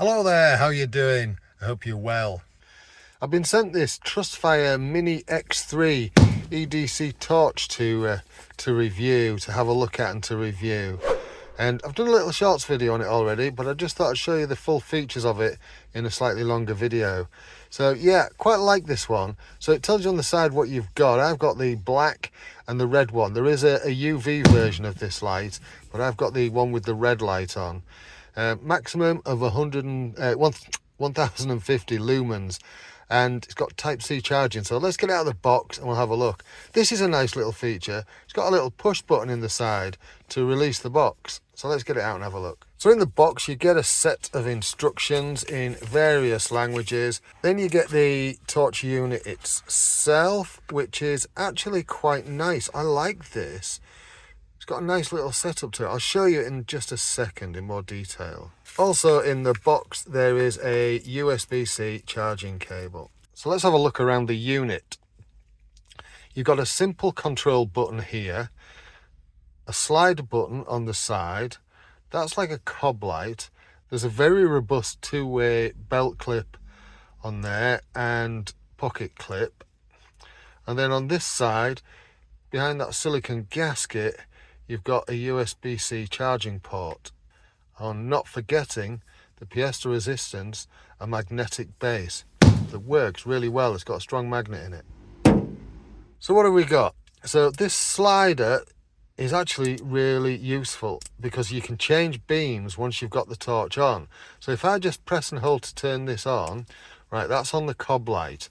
Hello there, how you doing? I hope you're well. I've been sent this Trustfire Mini X3 EDC torch to review, to have a look at and to review. And I've done a little shorts video on it already, but I just thought I'd show you the full features of it in a slightly longer video. So yeah, quite like this one. So it tells you on the side what you've got. I've got the black and the red one. There is a UV version of this light, but I've got the one with the red light on. Maximum of 1050 lumens, and it's got Type-C charging. So let's get it out of the box and we'll have a look. This is a nice little feature. It's got a little push button in the side to release the box. So let's get it out and have a look. So in the box you get a set of instructions in various languages. Then you get the torch unit itself, which is actually quite nice. I like this. It's got a nice little setup to it. I'll show you in just a second in more detail. Also in the box there is a USB-C charging cable. So let's have a look around the unit. You've got a simple control button here, a slide button on the side. That's like a cob light. There's a very robust two-way belt clip on there and pocket clip. And then on this side, behind that silicone gasket, you've got a USB-C charging port. I'm not forgetting the pièce de resistance, a magnetic base that works really well. It's got a strong magnet in it. So what have we got? So this slider is actually really useful because you can change beams once you've got the torch on. So if I just press and hold to turn this on, right, that's on the cob light.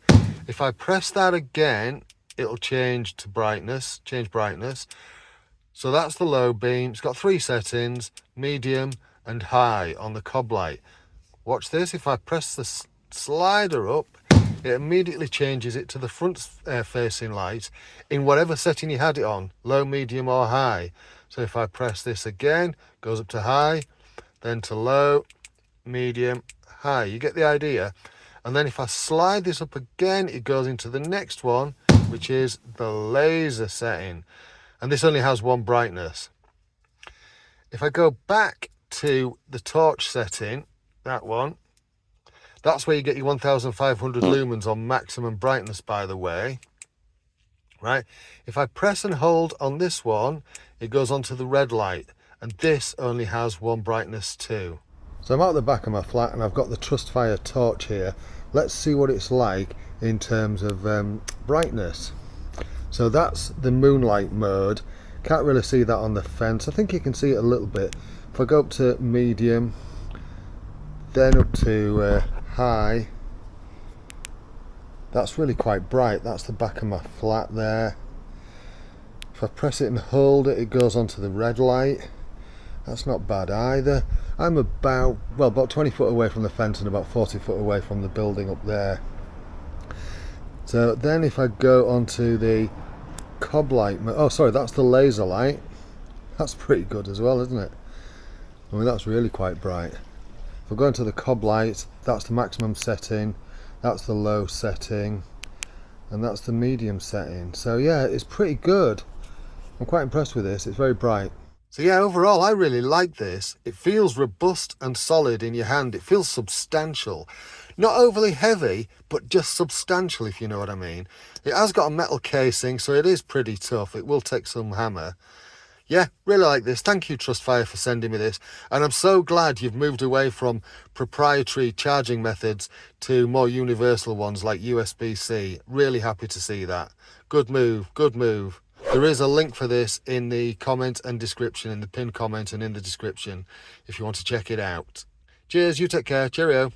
If I press that again, it'll change to brightness, change brightness. So that's the low beam. It's got 3 settings, medium and high on the cob light. Watch this. If I press the slider up, it immediately changes it to the front facing light in whatever setting you had it on, low, medium or high. So if I press this again, goes up to high, then to low, medium, high. You get the idea. And then if I slide this up again, it goes into the next one, which is the laser setting. And this only has one brightness. If I go back to the torch setting, that one, that's where you get your 1500 lumens on maximum brightness, by the way. Right? If I press and hold on this one, it goes on to the red light. And this only has one brightness too. So I'm out the back of my flat and I've got the Trustfire torch here. Let's see what it's like in terms of brightness. So that's the moonlight mode. Can't really see that on the fence. I think you can see it a little bit. If I go up to medium, then up to high, that's really quite bright. That's the back of my flat there. If I press it and hold it, it goes onto the red light. That's not bad either. I'm about 20 foot away from the fence and about 40 foot away from the building up there. So then if I go onto the cob light, oh sorry, that's the laser light. That's pretty good as well, isn't it? I mean, that's really quite bright. If I go into the cob light, that's the maximum setting, that's the low setting, and that's the medium setting. So yeah, it's pretty good. I'm quite impressed with this. It's very bright. So yeah, overall I really like this. It feels robust and solid in your hand. It feels substantial. Not overly heavy, but just substantial, if you know what I mean. It has got a metal casing, so it is pretty tough. It will take some hammer. Yeah, really like this. Thank you, Trustfire, for sending me this. And I'm so glad you've moved away from proprietary charging methods to more universal ones like USB-C. Really happy to see that. Good move, good move. There is a link for this in the comment and description, in the pinned comment and in the description, if you want to check it out. Cheers, you take care, cheerio.